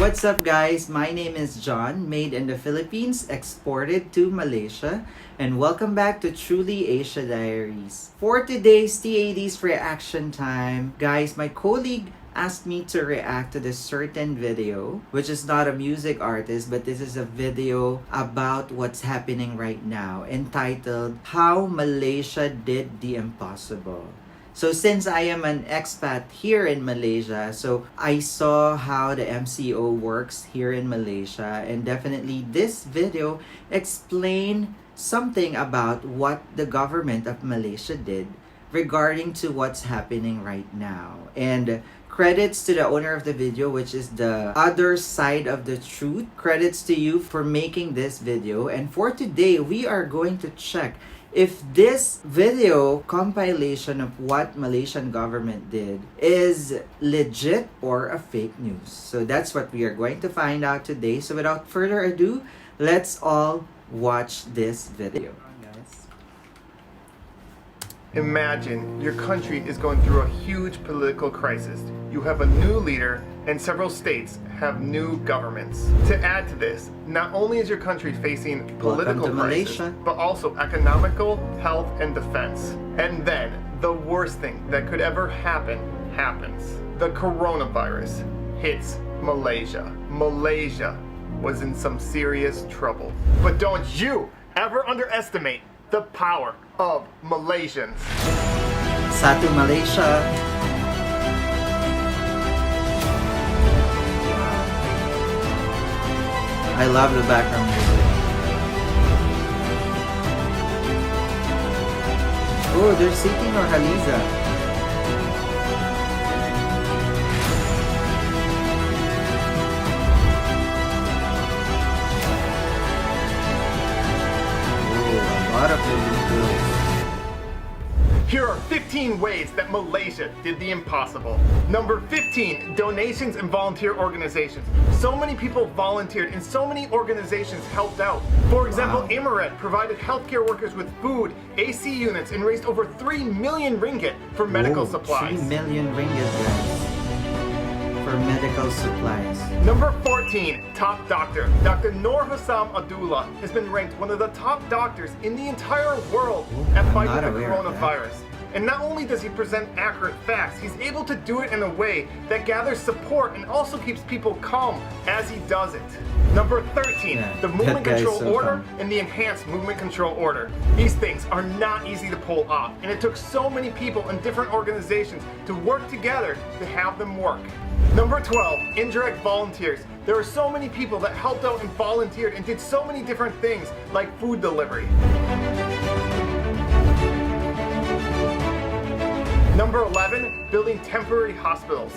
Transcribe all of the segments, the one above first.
What's up guys? My name is John, made in the Philippines, exported to Malaysia, and welcome back to Truly Asia Diaries. For today's TAD's reaction time, guys, my colleague asked me to react to this certain video, which is not a music artist, but this is a video about what's happening right now, entitled How Malaysia Did the Impossible. So since I am an expat here in Malaysia, so I saw how the MCO works here in Malaysia, and definitely this video explained something about what the government of Malaysia did regarding to what's happening right now. And credits to the owner of the video, which is the other side of the truth. Credits to you for making this video. And for today, we are going to check if this video compilation of what Malaysian government did is legit or a fake news. So that's what we are going to find out today. So without further ado, let's all watch this video. Imagine your country is going through a huge political crisis. You have a new leader and several states have new governments. To add to this, not only is your country facing political crisis, but also economical, health, and defense. And then, the worst thing that could ever happen happens. The coronavirus hits Malaysia. Malaysia was in some serious trouble. But don't you ever underestimate the power of Malaysians. Satu Malaysia. I love the background music. Oh, they're seeking or Haliza. Here are 15 ways that Malaysia did the impossible. Number 15, donations and volunteer organizations. So many people volunteered and so many organizations helped out. For example, Amaret provided healthcare workers with food, AC units, and raised over 3 million ringgit for medical supplies. 3 million ringgit, guys, for medical supplies. Number 14, top doctor. Dr. Noor Hussam Abdullah has been ranked one of the top doctors in the entire world at fighting the coronavirus. And not only does he present accurate facts, he's able to do it in a way that gathers support and also keeps people calm as he does it. Number 13, the movement control order and the enhanced movement control order. These things are not easy to pull off, and it took so many people in different organizations to work together to have them work. Number 12, indirect volunteers. There are so many people that helped out and volunteered and did so many different things like food delivery. Number 11, building temporary hospitals.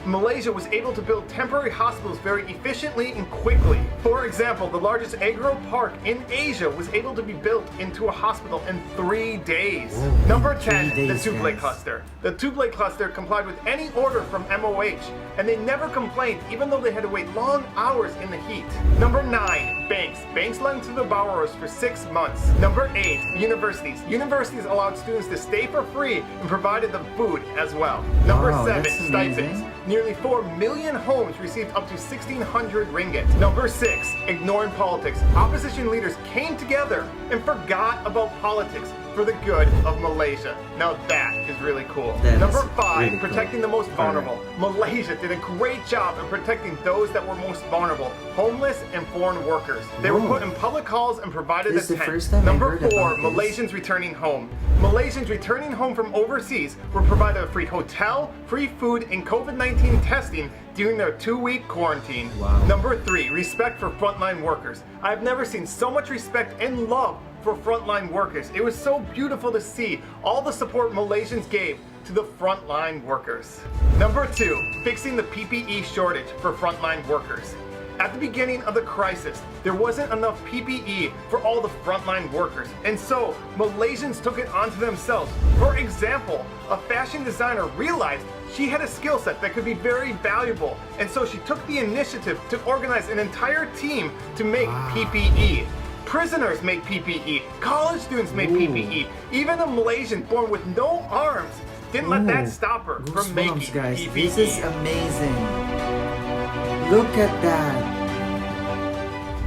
Malaysia was able to build temporary hospitals very efficiently and quickly. For example, the largest agro park in Asia was able to be built into a hospital in 3 days. Number 10, the Tublai cluster. The Tublai cluster complied with any order from MOH, and they never complained even though they had to wait long hours in the heat. Number 9, banks. Banks lent to the borrowers for 6 months. Number 8, universities. Universities allowed students to stay for free and provided them food as well. Number 7, stipends. Nearly 4 million homes received up to 1,600 ringgit. Number 6, ignoring politics. Opposition leaders came together and forgot about politics for the good of Malaysia. Now that is really cool. Number 5, really protecting the most vulnerable. Malaysia did a great job in protecting those that were most vulnerable, homeless and foreign workers. They were put in public halls and provided a tent. Number 4, Malaysians returning home. Malaysians returning home from overseas were provided a free hotel, free food, and COVID-19 testing during their 2-week quarantine. Number 3, respect for frontline workers. I've never seen so much respect and love for frontline workers. It was so beautiful to see all the support Malaysians gave to the frontline workers. Number 2, fixing the PPE shortage for frontline workers. At the beginning of the crisis, there wasn't enough PPE for all the frontline workers, and so Malaysians took it onto themselves. For example, a fashion designer realized she had a skill set that could be very valuable, and so she took the initiative to organize an entire team to make PPE. Prisoners make PPE, college students make PPE, even a Malaysian born with no arms didn't let that stop her from making PPE. This is amazing. Look at that.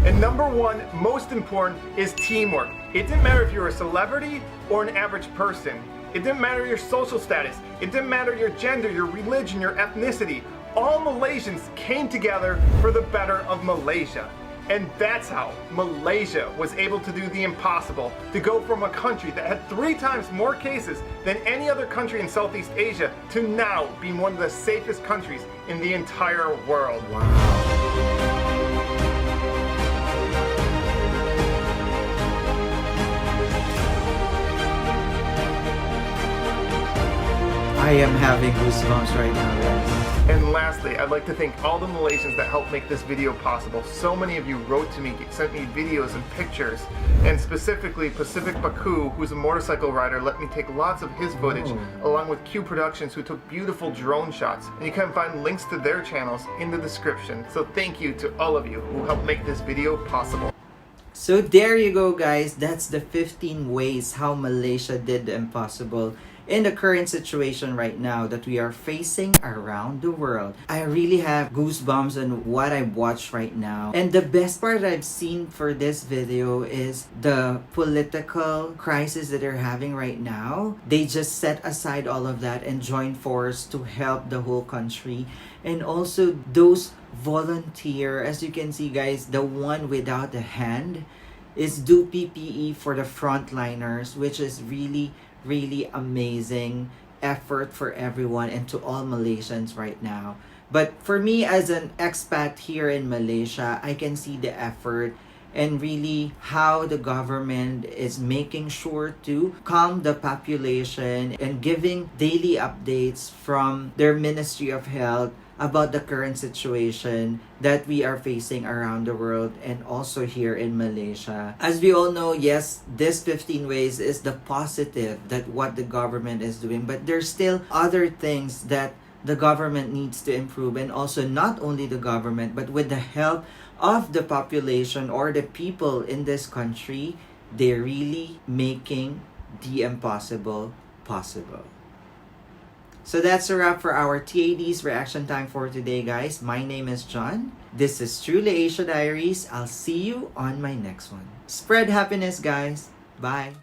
And number one, most important, is teamwork. It didn't matter if you're a celebrity or an average person. It didn't matter your social status. It didn't matter your gender, your religion, your ethnicity. All Malaysians came together for the better of Malaysia. And that's how Malaysia was able to do the impossible, to go from a country that had 3 times more cases than any other country in Southeast Asia to now being one of the safest countries in the entire world. Wow. I am having goosebumps right now, guys. And lastly, I'd like to thank all the Malaysians that helped make this video possible. So many of you wrote to me, sent me videos and pictures, and specifically Pacific Baku, who's a motorcycle rider, let me take lots of his footage, along with Q Productions, who took beautiful drone shots. And you can find links to their channels in the description. So thank you to all of you who helped make this video possible. So there you go, guys. That's the 15 ways how Malaysia did the impossible in the current situation right now that we are facing around the world. I really have goosebumps on what I watched right now. And the best part I've seen for this video is the political crisis that they're having right now. They just set aside all of that and join force to help the whole country. And also those volunteer, as you can see, guys, the one without the hand is do PPE for the frontliners, which is really amazing effort for everyone and to all Malaysians right now. But for me as an expat here in Malaysia, I can see the effort and really how the government is making sure to calm the population and giving daily updates from their Ministry of Health about the current situation that we are facing around the world and also here in Malaysia. As we all know, yes, this 15 ways is the positive that what the government is doing, but there's still other things that the government needs to improve, and also not only the government, but with the help of the population or the people in this country, they're really making the impossible possible. So that's a wrap for our TAD's reaction time for today, guys. My name is John. This is Truly Asia Diaries. I'll see you on my next one. Spread happiness, guys. Bye.